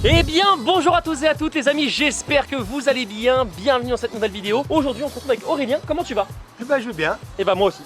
Eh bien, bonjour à tous et à toutes les amis, j'espère que vous allez bien. Bienvenue dans cette nouvelle vidéo. Aujourd'hui, on se retrouve avec Aurélien. Comment tu vas? Eh ben, je vais bien. Et bah moi aussi.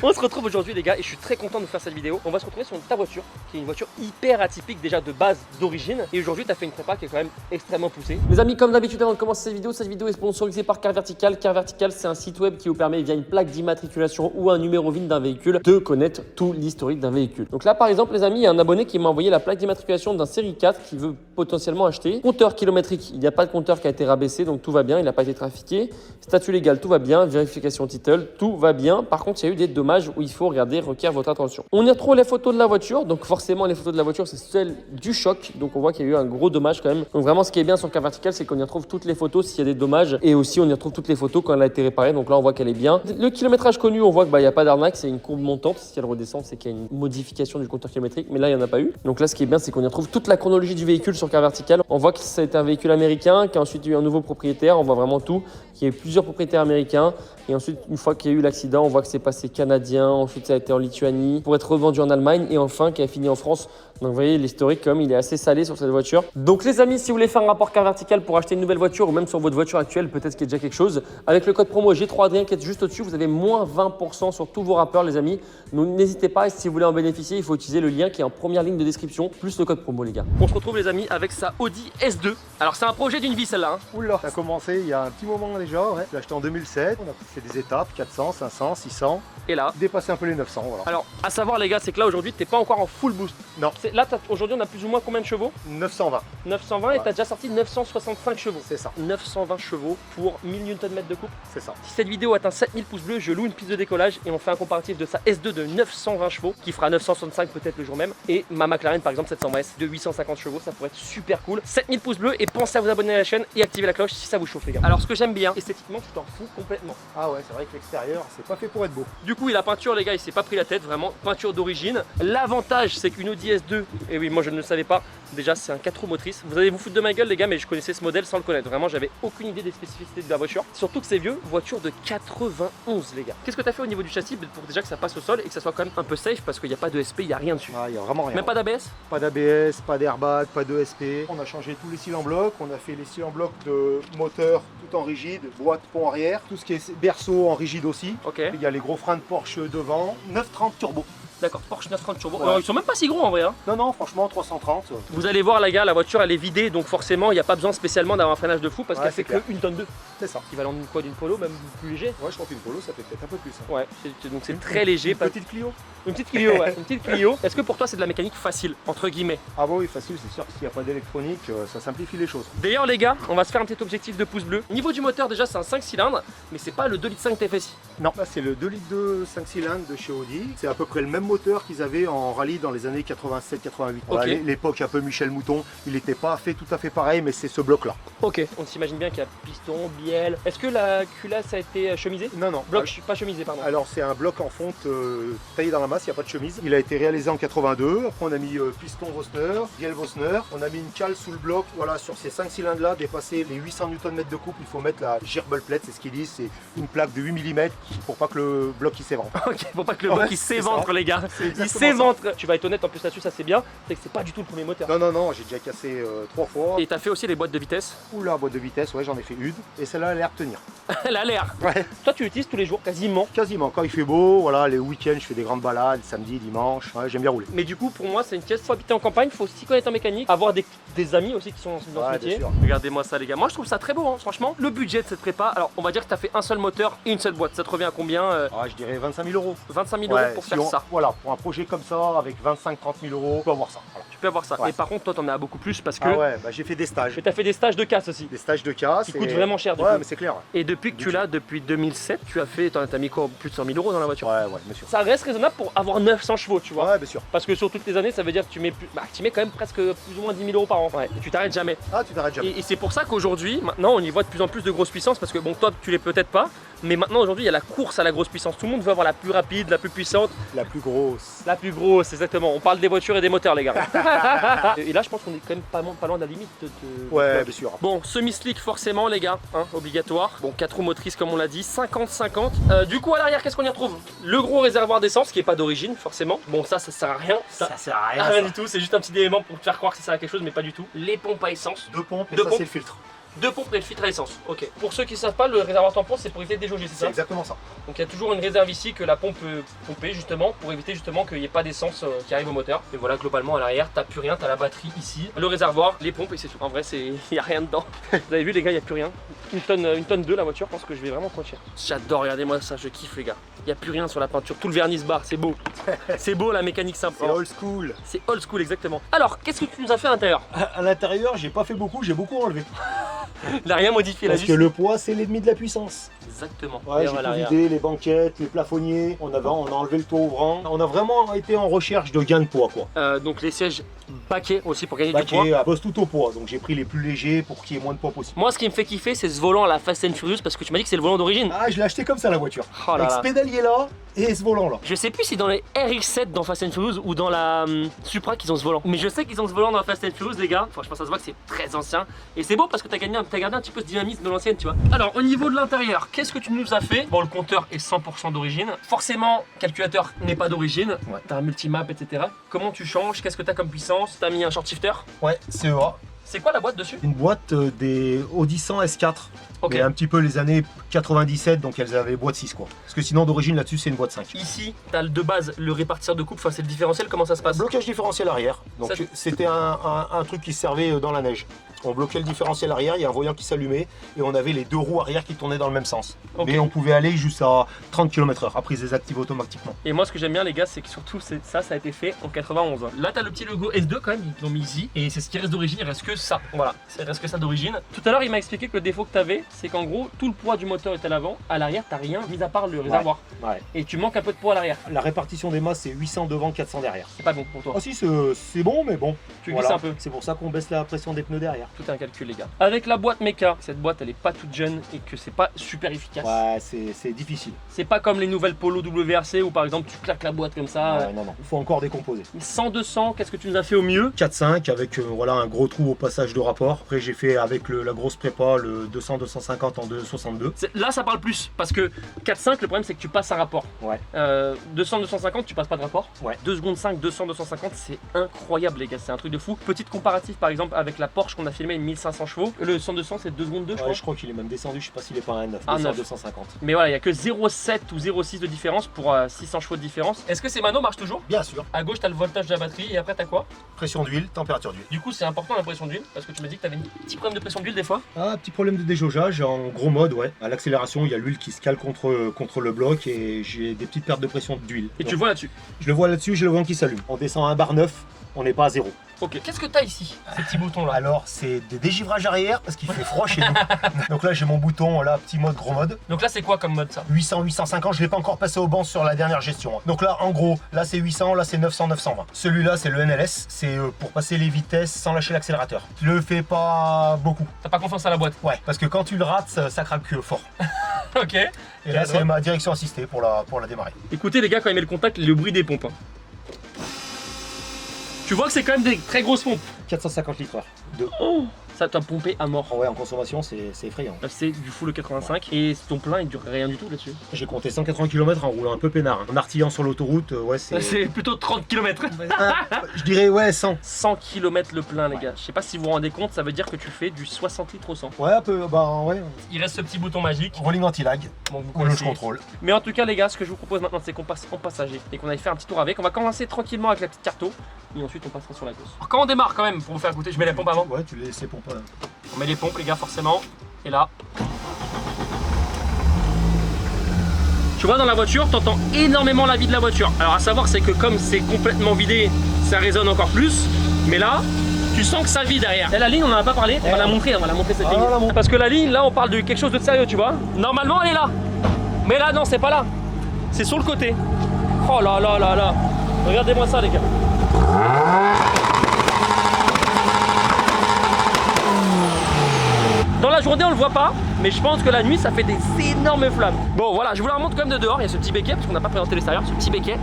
On se retrouve aujourd'hui les gars et je suis très content de faire cette vidéo. On va se retrouver sur ta voiture, qui est une voiture hyper atypique déjà de base d'origine. Et aujourd'hui, tu as fait une prépa qui est quand même extrêmement poussée. Les amis, comme d'habitude, avant de commencer cette vidéo est sponsorisée par Car Vertical. Car Vertical, c'est un site web qui vous permet via une plaque d'immatriculation ou un numéro VIN d'un véhicule de connaître tout l'historique d'un véhicule. Donc là, par exemple, les amis, il y a un abonné qui m'a envoyé la plaque d'immatriculation d'un série 4 qui veut potentiellement acheter. Compteur kilométrique, il n'y a pas de compteur qui a été rabaissé, donc tout va bien, il n'a pas été trafiqué. Statut légal, tout va bien. Vérification title, tout va bien. Par contre, il y a eu des dommages où il faut regarder, requiert votre attention. On y retrouve les photos de la voiture, donc forcément les photos de la voiture, c'est celles du choc. Donc on voit qu'il y a eu un gros dommage quand même. Donc vraiment, ce qui est bien sur Car Vertical, c'est qu'on y retrouve toutes les photos s'il y a des dommages et aussi on y retrouve toutes les photos quand elle a été réparée. Donc là, on voit qu'elle est bien. Le kilométrage connu, on voit qu'il n'y a pas d'arnaque, c'est une courbe montante. Si elle redescend, c'est qu'il y a une modification du compteur kilométrique, mais là, il n'y en a pas eu. Donc là, ce qui est bien, c'est qu'on y retrouve toute la chronologie du véhicule sur Car Vertical. On voit que ça a été un véhicule américain, qui a ensuite eu un nouveau propriétaire. On voit vraiment tout. Il y a eu plusieurs propriétaires américains. Et ensuite, une fois qu'il y a eu l'accident, on voit que c'est passé canadien. Ensuite, ça a été en Lituanie pour être revendu en Allemagne. Et enfin, qui a fini en France. Donc, vous voyez, l'historique, comme il est assez salé sur cette voiture. Donc, les amis, si vous voulez faire un rapport Car Vertical pour acheter une nouvelle voiture ou même sur votre voiture actuelle, peut-être qu'il y a déjà quelque chose. Avec le code promo G3Adrien qui est juste au-dessus, vous avez moins 20% sur tous vos rappeurs, les amis. Donc, n'hésitez pas. Et si vous voulez en bénéficier, il faut utiliser le lien qui est en première ligne de description, plus le code promo, les gars. On se retrouve, les amis, avec sa Audi S2. Alors, c'est un projet d'une vie, celle-là. Oula, ça a commencé il y a un petit moment déjà. Ouais. Je l'ai acheté en 2007. On a fait des étapes 400, 500, 600. Et là, dépasser un peu les 900. Voilà. Alors, à savoir, les gars, c'est que là, aujourd'hui, t'es pas encore en full boost. Non. Là, aujourd'hui, on a plus ou moins combien de chevaux? 920. 920 et t'as déjà sorti 965 chevaux. C'est ça. 920 chevaux pour 1000 Nm de couple. C'est ça. Si cette vidéo atteint 7000 pouces bleus, je loue une piste de décollage et on fait un comparatif de sa S2 de 920 chevaux qui fera 965 peut-être le jour même. Et ma McLaren, par exemple, 700S de 850 chevaux, ça pourrait être super cool. 7000 pouces bleus et pensez à vous abonner à la chaîne et activer la cloche si ça vous chauffe, les gars. Alors, ce que j'aime bien, esthétiquement, tu t'en fous complètement. Ah ouais, c'est vrai que l'extérieur, c'est pas fait pour être beau. Du coup, la peinture, les gars, il s'est pas pris la tête, vraiment, peinture d'origine. L'avantage, c'est qu'une Audi S2, et oui, moi je ne le savais pas, déjà c'est un 4 roues motrices. Vous allez vous foutre de ma gueule, les gars, mais je connaissais ce modèle sans le connaître. Vraiment, j'avais aucune idée des spécificités de la voiture. Surtout que c'est vieux, voiture de 91, les gars. Qu'est-ce que tu as fait au niveau du châssis pour déjà que ça passe au sol et que ça soit quand même un peu safe parce qu'il n'y a pas de SP, il n'y a rien dessus. Ah, il y a vraiment rien. Même pas d'ABS? Pas d'ABS, pas d'airbag, pas de SP. On a changé tous les cils en bloc. On a fait les cils en bloc de moteur tout en rigide, boîte pont arrière. Tout ce qui est berceau en rigide aussi. Ok. Il y a les gros freins de Porsche devant. 930 turbo. D'accord, Porsche 930 turbo. Ouais. Alors, ils sont même pas si gros en vrai. Hein. Non, non, franchement, 330. Vous allez voir, les gars, la voiture elle est vidée donc forcément il n'y a pas besoin spécialement d'avoir un freinage de fou parce Ouais, qu'elle fait c'est clair. que 1 tonne 2. C'est ça. Équivalent d'une quoi, d'une Polo, même plus léger. Ouais, je crois qu'une Polo, ça fait peut-être un peu plus. Hein. Ouais, donc c'est très léger. Une petite Clio. Une petite Clio, ouais. Une petite Clio. Est-ce que pour toi c'est de la mécanique facile, entre guillemets? Ah bah oui, facile, c'est sûr que s'il n'y a pas d'électronique, ça simplifie les choses. D'ailleurs les gars, on va se faire un petit objectif de pouce bleu. Niveau du moteur déjà c'est un 5 cylindres, mais c'est pas le 2,5 litres TFSI. Non, là c'est le 2 litres de 5 cylindres de chez Audi. C'est à peu près le même moteur qu'ils avaient en rallye dans les années 87-88. Voilà, Ok. l'époque un peu Michel Mouton, il n'était pas fait tout à fait pareil, mais c'est ce bloc-là. Ok. On s'imagine bien qu'il y a piston, bielle. Est-ce que la culasse a été chemisée? Non, non. Bloc, pas chemisé, pardon. Alors c'est un bloc en fonte taillé dans la masse, il n'y a pas de chemise. Il a été réalisé en 82. Après on a mis piston Vosner, bielle Vosner. On a mis une cale sous le bloc. Voilà, sur ces 5 cylindres là, dépasser les 800 Nm de couple, il faut mettre la Gerbil plate, c'est ce qu'ils disent. C'est une plaque de 8 mm pour pas que le bloc il s'évente. Ok, faut pas que le bloc il c'est s'éventre ça. les gars. C'est Il exactement s'éventre. Tu vas être honnête en plus là-dessus, ça c'est bien. C'est que c'est pas du tout le premier moteur. Non, non, non, j'ai déjà cassé 3 fois. Et t'as fait aussi les boîtes de vitesse. Oula, boîte de vitesse, ouais, j'en ai fait une. Et celle-là, elle a l'air de tenir. Elle a l'air. Ouais. Toi tu l'utilises tous les jours, quasiment. Quasiment. Quand il fait beau, voilà, les week-ends, je fais des grandes balades, samedi, dimanche. Ouais, j'aime bien rouler. Mais du coup, pour moi, c'est une pièce. Faut habiter en campagne, faut aussi connaître en mécanique, avoir des amis aussi qui sont dans Ouais, ce métier. bien sûr. Regardez-moi ça, les gars. Moi, je trouve ça très beau, hein, franchement. Le budget de cette prépa, alors on va dire que tu as fait un seul moteur et une seule boîte. Ça te revient à combien Ah, je dirais 25 000 euros. 25 000 Ouais, euros pour si faire on- ça. Voilà, pour un projet comme ça, avec 25-30 000 euros, on peut avoir ça. Voilà. Tu peux avoir ça. Ouais. Et par contre, toi, t'en as beaucoup plus parce que Ah ouais, bah, j'ai fait des stages. tu as fait des stages de casse aussi. Des stages de casse. Qui coûtent vraiment cher, du Ouais, coup. mais c'est clair. Et depuis que tu l'as, depuis 2007, tu as fait, t'as mis quoi, plus de 100 000 euros dans la voiture. Ouais, ouais, bien sûr. Ça reste raisonnable pour avoir 900 chevaux, tu vois. Ouais, bien sûr. Parce que sur toutes les années, ça veut dire que tu mets, tu mets quand même presque plus ou moins 10 000 euros par an. Ouais. Et tu t'arrêtes jamais. Ah, tu t'arrêtes jamais. Et c'est pour ça qu'aujourd'hui, maintenant, on y voit de plus en plus de grosses puissances parce que bon, toi, tu l'es peut-être pas, Mais maintenant, aujourd'hui, il y a la course à la grosse puissance. Tout le monde veut avoir la plus rapide, la plus puissante. La plus grosse. La plus grosse, exactement. On parle des voitures et des moteurs, les gars. Et là, je pense qu'on est quand même pas loin de la limite. Ouais, bien sûr. Bon, semi-slick forcément, les gars, hein, obligatoire. Bon, 4 roues motrices, comme on l'a dit, 50-50. Du coup, à l'arrière, qu'est-ce qu'on y retrouve? Le gros réservoir d'essence, qui est pas d'origine, forcément. Bon, ça sert à rien. Ça sert à rien. Rien du tout, c'est juste un petit élément pour te faire croire que ça sert à quelque chose, mais pas du tout. Les pompes à essence. 2 pompes et Deux ça pompes. c'est le filtre. 2 pompes et le filtre à essence. Ok. Pour ceux qui ne savent pas, le réservoir tampon, c'est pour éviter de déjauger, c'est C'est ça? exactement ça. Donc il y a toujours une réserve ici que la pompe peut pomper justement pour éviter justement qu'il n'y ait pas d'essence qui arrive au moteur. Et voilà, globalement à l'arrière, t'as plus rien, t'as la batterie ici, le réservoir, les pompes et c'est tout. En vrai, il n'y a rien dedans. Vous avez vu les gars, il n'y a plus rien. Une tonne 2 la voiture, je pense que je vais vraiment prendre cher. J'adore, regardez-moi ça, je kiffe les gars. Il n'y a plus rien sur la peinture, tout le vernis se barre, c'est beau. C'est beau la mécanique simple. C'est old school. C'est old school exactement. Alors, qu'est-ce que tu nous as fait à l'intérieur? À l'intérieur, j'ai pas fait beaucoup, j'ai beaucoup enlevé. Il n'a rien modifié là. Parce que le poids, c'est l'ennemi de la puissance. Exactement. Ouais, Et j'ai voilà, tout regarde. vidé, les banquettes, les plafonniers, on a enlevé le toit ouvrant. On a vraiment été en recherche de gain de poids quoi. Donc les sièges baquets aussi pour gagner du poids. Baquet, bosse tout au poids, donc j'ai pris les plus légers pour qu'il y ait moins de poids possible. Moi, ce qui me fait kiffer, c'est ce volant à la Fast and Furious parce que tu m'as dit que c'est le volant d'origine. Ah, je l'ai acheté comme ça la voiture. Oh là Avec là. ce pédalier là et ce volant là. Je sais plus si dans les RX7 dans Fast and Furious ou dans la Supra qu'ils ont ce volant. Mais je sais qu'ils ont ce volant dans la Fast and Furious, les gars. Franchement, ça se voit que c'est très ancien. Et c'est beau parce que t'as gardé un petit peu ce dynamisme de l'ancienne, tu vois. Alors, au niveau de l'intérieur, qu'est-ce que tu nous as fait? Bon, le compteur est 100% d'origine. Forcément, calculateur n'est pas d'origine. Ouais. T'as un multimap, etc. Comment tu changes? Qu'est-ce que t'as comme puissance? T'as mis un short shifter? Ouais, CEA. C'est quoi la boîte dessus? Une boîte des Audi 100 S4. Ok. Mais un petit peu les années 97, donc elles avaient boîte 6 quoi. Parce que sinon d'origine là-dessus c'est une boîte 5. Ici, t'as de base le répartisseur de coupe, enfin c'est le différentiel, comment ça se passe? Blocage différentiel arrière. Donc Ça- c'était un truc qui servait dans la neige. On bloquait le différentiel arrière, il y a un voyant qui s'allumait et on avait les deux roues arrière qui tournaient dans le même sens. Ok. Mais on pouvait aller jusqu'à 30 km/h. Après ils les activent automatiquement. Et moi ce que j'aime bien les gars c'est que surtout ça a été fait en 91. Là t'as le petit logo S2 quand même, ils l'ont mis ici. Et c'est ce qui reste d'origine, il reste que ça. Voilà, il reste que ça d'origine. Tout à l'heure il m'a expliqué que le défaut que t'avais, c'est qu'en gros tout le poids du moteur est à l'avant. À l'arrière t'as rien, mis à part le réservoir. Ouais. Et tu manques un peu de poids à l'arrière. La répartition des masses c'est 800 devant, 400 derrière. C'est pas bon pour toi. Ah si c'est bon mais bon. Tu glisses un peu. C'est pour ça qu'on baisse la pression des pneus derrière. Tout est un calcul les gars. Avec la boîte méca, cette boîte elle est pas toute jeune et que c'est pas super efficace. Ouais c'est difficile. C'est pas comme les nouvelles Polo WRC où par exemple tu claques la boîte comme ça. Ouais, non, il faut encore décomposer. 100-200, qu'est-ce que tu nous as fait au mieux? 4-5 avec voilà, un gros trou au passage de rapport. Après j'ai fait avec la grosse prépa le 200-250 en 2,62. Là ça parle plus parce que 4-5 le problème c'est que tu passes un rapport. Ouais. 200-250 tu passes pas de rapport. Ouais. 2 secondes 5, 200-250 c'est incroyable les gars, c'est un truc de fou. Petite comparative par exemple avec la Porsche qu'on a filmé, une 1500 chevaux. Le 100-200 c'est 2 secondes 2 je crois. Ouais, je crois qu'il est même descendu, je sais pas s'il est pas un 9, Un 9. 250. Mais voilà, il y a que 0,7 ou 0,6 de différence pour 600 chevaux de différence. Est-ce que ces manos marchent toujours? Bien sûr. À gauche t'as le voltage de la batterie et après t'as quoi? Pression d'huile, température d'huile. Du coup c'est important la pression d'huile parce que tu m'as dit que t'avais un petit problème de pression d'huile des fois. Ah, petit problème de déjaugeage en gros mode, ouais. À l'accélération, il y a l'huile qui se cale contre le bloc et j'ai des petites pertes de pression d'huile. Et Donc, tu le vois là-dessus. je le vois là-dessus, j'ai le vent qui s'allume. On descend à un bar 9, on n'est pas à 0. Ok. Qu'est-ce que t'as ici? Ces petits boutons là. Alors, c'est des dégivrages arrière parce qu'il fait froid chez nous. Donc là, j'ai mon bouton, là, petit mode, gros mode. Donc là c'est quoi comme mode ça? 800, 850, je l'ai pas encore passé au banc sur la dernière gestion. Donc là, en gros, là c'est 800, là c'est 900, 920. Celui-là, c'est le NLS, c'est pour passer les vitesses sans lâcher l'accélérateur. Je le fais pas beaucoup. T'as pas confiance à la boîte? Ouais, parce que quand tu le rates, ça craque fort. Ok. Et là, c'est ma direction assistée pour la démarrer. Écoutez les gars, quand il met le contact, le bruit des pompes. Hein. Tu vois que c'est quand même des très grosses pompes. 450 litres/heure. Oh, ça t'a pompé à mort. Ouais, en consommation, c'est effrayant. Là, c'est du full 85 et ton plein il dure rien du tout là-dessus. J'ai compté 180 km en roulant un peu peinard. En artillant sur l'autoroute, ouais, c'est. C'est plutôt 30 km. Je dirais, ouais, 100. 100 km le plein les gars. Je sais pas si vous vous rendez compte, ça veut dire que tu fais du 60 litres au 100. Ouais, un peu, bah ouais. Il reste ce petit bouton magique. Rolling anti-lag, Bon, vous le connaissez. contrôle. Mais en tout cas les gars, ce que je vous propose maintenant c'est qu'on passe en passager et qu'on aille faire un petit tour avec. On va commencer tranquillement avec la petite carto et ensuite on passera sur la gosse. Alors quand on démarre quand même pour vous faire goûter, je mets la pompe avant. Ouais, tu les laisses pompes. On met les pompes les gars forcément. Et là. Tu vois dans la voiture, t'entends énormément la vie de la voiture. Alors à savoir c'est que comme c'est complètement vidé, ça résonne encore plus. Mais là, tu sens que ça vit derrière. Et la ligne on en a pas parlé, on va la montrer cette ligne. la montre. Parce que la ligne là on parle de quelque chose de sérieux tu vois. Normalement elle est là. Mais là non c'est pas là. C'est sur le côté. Oh là là là là. Regardez-moi ça les gars. Dans la journée on le voit pas, mais je pense que la nuit ça fait des énormes flammes. Bon voilà, je vous la remonte quand même de dehors, il y a ce petit béquet, parce qu'on n'a pas présenté l'extérieur, ce petit béquet,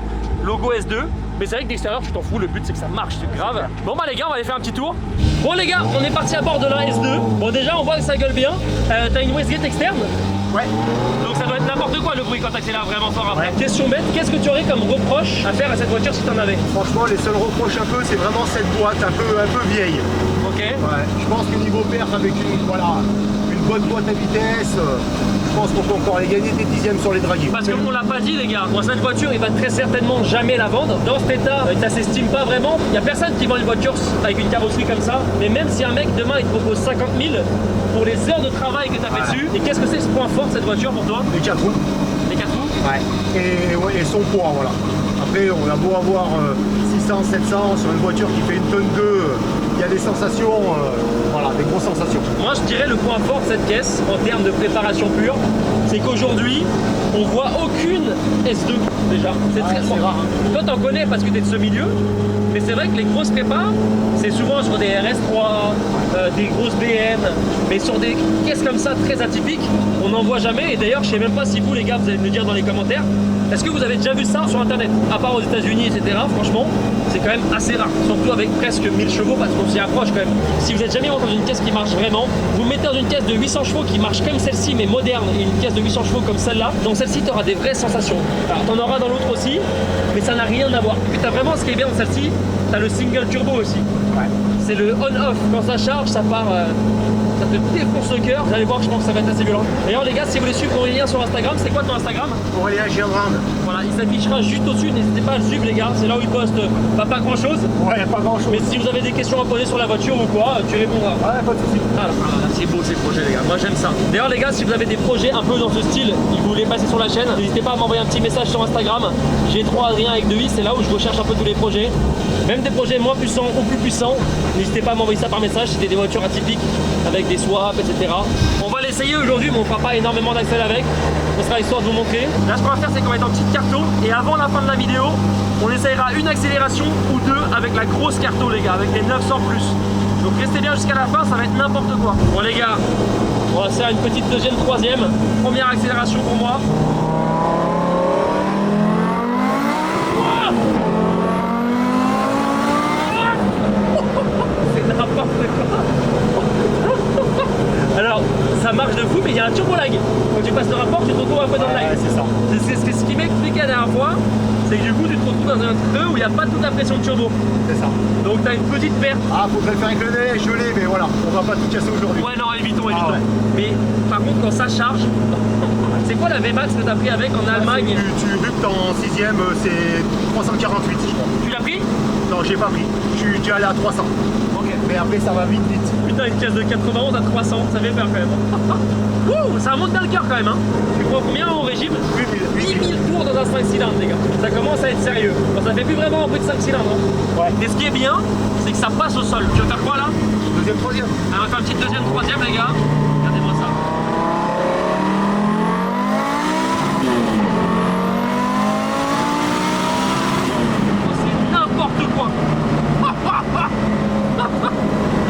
logo S2. Mais c'est vrai que d'extérieur tu t'en fous, le but c'est que ça marche, c'est grave. Bon bah les gars, on va aller faire un petit tour. Bon les gars, on est parti à bord de la S2. Bon déjà on voit que ça gueule bien. T'as une wastegate externe? Ouais. Donc ça doit être n'importe quoi le bruit quand t'accélères vraiment fort après. Ouais. Question bête, qu'est-ce que tu aurais comme reproche à faire à cette voiture si t'en avais? Franchement, les seuls reproches un peu, c'est vraiment cette boîte un peu vieille. Ok. Ouais. Je pense que niveau perf avec une bonne boîte à vitesse, je pense qu'on peut encore aller gagner des dixièmes sur les draguiers. Parce qu'on l'a pas dit les gars, bon, cette voiture il va très certainement jamais la vendre. Dans cet état, ça s'estime pas vraiment. Il y a personne qui vend une voiture avec une carrosserie comme ça. Mais même si un mec demain il te propose 50 000 pour les heures de travail que tu as fait dessus, et qu'est-ce que c'est ce point fort de cette voiture pour toi? Les 4 roues. Les 4 roues? Ouais. Et son poids, voilà. Après, on a beau avoir 600, 700 sur une voiture qui fait 1 tonne 2, il y a des sensations, voilà, des grosses sensations. Moi je dirais le point fort de cette caisse en termes de préparation pure, c'est qu'aujourd'hui on voit aucune S2 déjà. C'est très rare. Toi t'en connais parce que t'es de ce milieu, mais c'est vrai que les grosses prépas, c'est souvent sur des RS3, des grosses BM, mais sur des caisses comme ça très atypiques, on n'en voit jamais. Et d'ailleurs je sais même pas si vous les gars, vous allez me le dire dans les commentaires, est-ce que vous avez déjà vu ça sur internet? À part aux États-Unis, etc. Franchement, c'est quand même assez rare. Surtout avec presque 1000 chevaux, parce qu'on s'y approche quand même. Si vous n'êtes jamais rentré dans une caisse qui marche vraiment, vous mettez dans une caisse de 800 chevaux qui marche comme celle-ci, mais moderne, et une caisse de 800 chevaux comme celle-là. Donc celle-ci, tu auras des vraies sensations. Alors, tu en auras dans l'autre aussi, mais ça n'a rien à voir. Et puis, tu as vraiment ce qui est bien dans celle-ci, tu as le single turbo aussi. Ouais. C'est le on-off. Quand ça charge, ça part. Ça te défonce le cœur. Vous allez voir, je pense que ça va être assez violent. D'ailleurs, les gars, si vous voulez suivre Aurélien sur Instagram, c'est quoi ton Instagram? Aurélien Giangrande. Voilà, il s'affichera juste au-dessus. N'hésitez pas à le suivre, les gars. C'est là où il poste pas grand chose. Ouais, pas grand chose. Mais si vous avez des questions à poser sur la voiture ou quoi, tu répondras. Ouais, pas de soucis. Ah, c'est beau ces projets, les gars. Moi, j'aime ça. D'ailleurs, les gars, si vous avez des projets un peu dans ce style et que vous voulez passer sur la chaîne, n'hésitez pas à m'envoyer un petit message sur Instagram. G3 Adrien avec 2i, c'est là où je recherche un peu tous les projets. Même des projets moins puissants ou plus puissants. N'hésitez pas à m'envoyer ça par message. C'était des voitures atypiques avec des swaps, etc. On va l'essayer aujourd'hui, mais on fera pas énormément d'accès avec. Ce sera histoire de vous montrer. Là, ce qu'on va faire, c'est qu'on va être en petite carto. Et avant la fin de la vidéo, on essayera une accélération ou deux avec la grosse carto, les gars, avec les 900 plus. Donc restez bien jusqu'à la fin, ça va être n'importe quoi. Bon, les gars, on va faire une petite deuxième, troisième. Première accélération pour moi. Alors, ça marche de fou, mais il y a un turbo lag. Quand tu passes le rapport, tu te retrouves un peu dans le lag. C'est ça. C'est ce qui m'expliquait la dernière fois, c'est que du coup, tu te retrouves dans un creux où il n'y a pas toute la pression de turbo. C'est ça. Donc, tu as une petite perte. Ah, faudrait le faire avec le nez, je l'ai, mais voilà, on va pas tout casser aujourd'hui. Ouais, non, évitons. Ouais. Mais par contre, quand ça charge, c'est quoi la VMAX que tu as pris avec en Allemagne? Tu butes en 6ème, c'est 348, je crois. Tu l'as pris? Non, j'ai pas pris. Je suis déjà allé à 300. Ok. Mais après, ça va vite. Putain, une caisse de 91 à 300, ça fait peur quand même. Ouh, ça monte dans le cœur quand même. Hein. Tu prends combien au régime? 10 000 tours dans un 5 cylindres, les gars. Ça commence à être sérieux. Bon, ça fait plus vraiment un bruit de 5 cylindres. Hein. Ouais. Mais ce qui est bien, c'est que ça passe au sol. Tu veux faire quoi là? Deuxième, troisième. Alors, on va faire une petite deuxième, troisième, les gars. Regardez-moi ça. Oh, c'est n'importe quoi.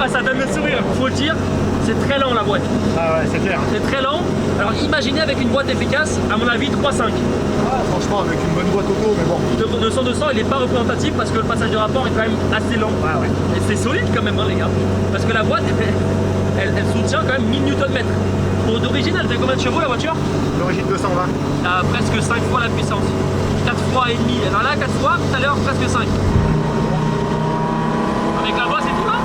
Ah, ça donne le sourire. Faut le dire, c'est très lent la boîte. Ah ouais, c'est clair. C'est très lent. Alors imaginez avec une boîte efficace, à mon avis 3.5. Ah, franchement, avec une bonne boîte auto, mais bon. De 100-200, il n'est pas représentatif parce que le passage de rapport est quand même assez lent. Ouais. Et c'est solide quand même, hein, les gars. Parce que la boîte, elle soutient quand même 1000 Nm. Pour d'origine, elle fait combien de chevaux la voiture? D'origine 220. À presque 5 fois la puissance. 4 fois et demi. Alors là, 4 fois, tout à l'heure, presque 5. Avec la voix, c'est tout là?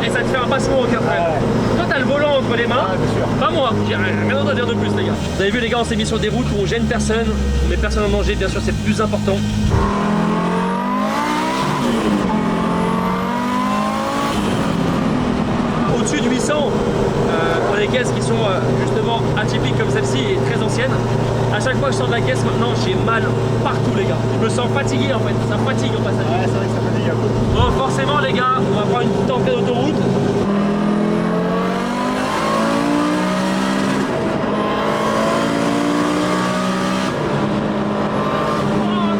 Et ça te fait un passement au cœur. Toi t'as le volant entre les mains, bien sûr. Pas moi, j'ai rien d'autre à dire de plus les gars. Vous avez vu les gars, on s'est mis sur des routes où on gêne personne, on met personne en danger, bien sûr c'est le plus important. Au-dessus de 800, pour les caisses qui sont justement atypiques comme celle-ci et très anciennes, à chaque fois que je sors de la caisse maintenant j'ai mal partout les gars. Je me sens fatigué en fait, ça fatigue au passage. Ouais, c'est vrai que ça fatigue un peu. Bon forcément les gars, on va prendre une petite entrée d'autoroute. Oh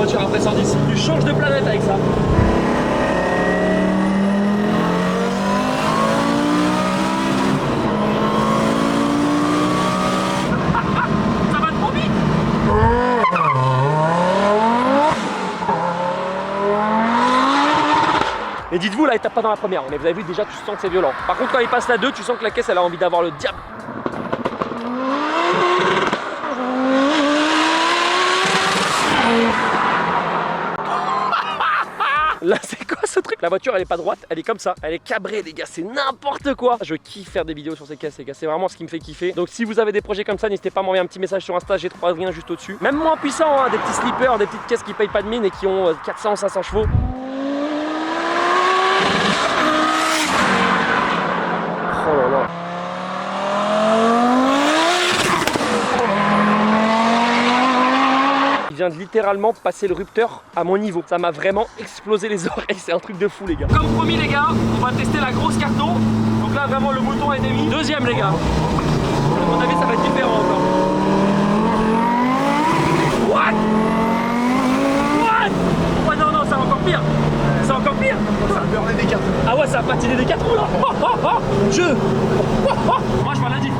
voiture après 110. Tu changes de planète avec ça. Ça va trop vite. Et dites-vous, là, il tape pas dans la première, mais vous avez vu déjà, tu sens que c'est violent. Par contre, quand il passe la 2, tu sens que la caisse, elle a envie d'avoir le diable. Là, c'est quoi ce truc? La voiture, elle est pas droite, elle est comme ça. Elle est cabrée, les gars, c'est n'importe quoi. Je kiffe faire des vidéos sur ces caisses, les gars. C'est vraiment ce qui me fait kiffer. Donc, si vous avez des projets comme ça, n'hésitez pas à m'envoyer un petit message sur Insta. J'ai 3 Adrien juste au-dessus. Même moins puissant, hein, des petits slippers, des petites caisses qui payent pas de mine et qui ont 400, 500 chevaux. Oh là là. Il vient de littéralement passer le rupteur à mon niveau. Ça m'a vraiment explosé les oreilles, c'est un truc de fou les gars. Comme promis les gars, on va tester la grosse carton. Donc là vraiment le bouton a été mis. Deuxième les gars. À mon avis ça va être différent encore. What? Ouais non non c'est encore pire. C'est encore pire. Ça a beurré des 4. Ah ouais ça a patiné des 4 roues là. Jeu. Moi je vois la diff.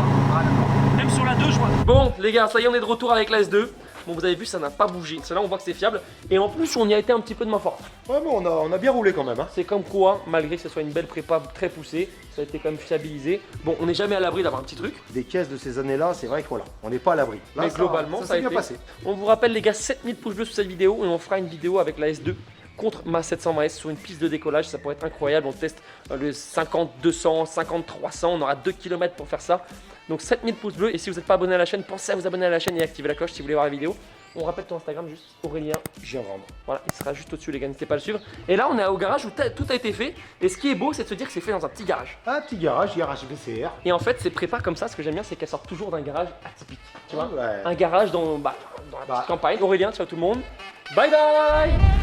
Même sur la 2 je vois. Bon les gars, ça y est on est de retour avec la S2. Bon vous avez vu ça n'a pas bougé, c'est là on voit que c'est fiable et en plus on y a été un petit peu de main forte. Ouais mais on a bien roulé quand même hein. C'est comme quoi, malgré que ce soit une belle prépa très poussée, ça a été quand même fiabilisé. Bon on n'est jamais à l'abri d'avoir un petit truc. Des caisses de ces années là, c'est vrai que voilà, on n'est pas à l'abri. Mais globalement ça a bien été passé. On vous rappelle les gars, 7000 pouces bleus sur cette vidéo et on fera une vidéo avec la S2 contre ma 720S sur une piste de décollage, ça pourrait être incroyable. On teste le 50-200, 50-300, on aura 2 km pour faire ça. Donc 7000 pouces bleus et si vous n'êtes pas abonné à la chaîne, pensez à vous abonner à la chaîne et activer la cloche si vous voulez voir la vidéo. On rappelle ton Instagram juste Aurélien Gingrande. Voilà, il sera juste au-dessus les gars, n'hésitez pas à le suivre. Et là on est au garage où tout a été fait. Et ce qui est beau c'est de se dire que c'est fait dans un petit garage. Un petit garage VCR. Et en fait ces prépas comme ça, ce que j'aime bien c'est qu'elles sortent toujours d'un garage atypique. Tu vois, Ouais. un garage dans la petite campagne. Aurélien, ciao tout le monde. Bye bye.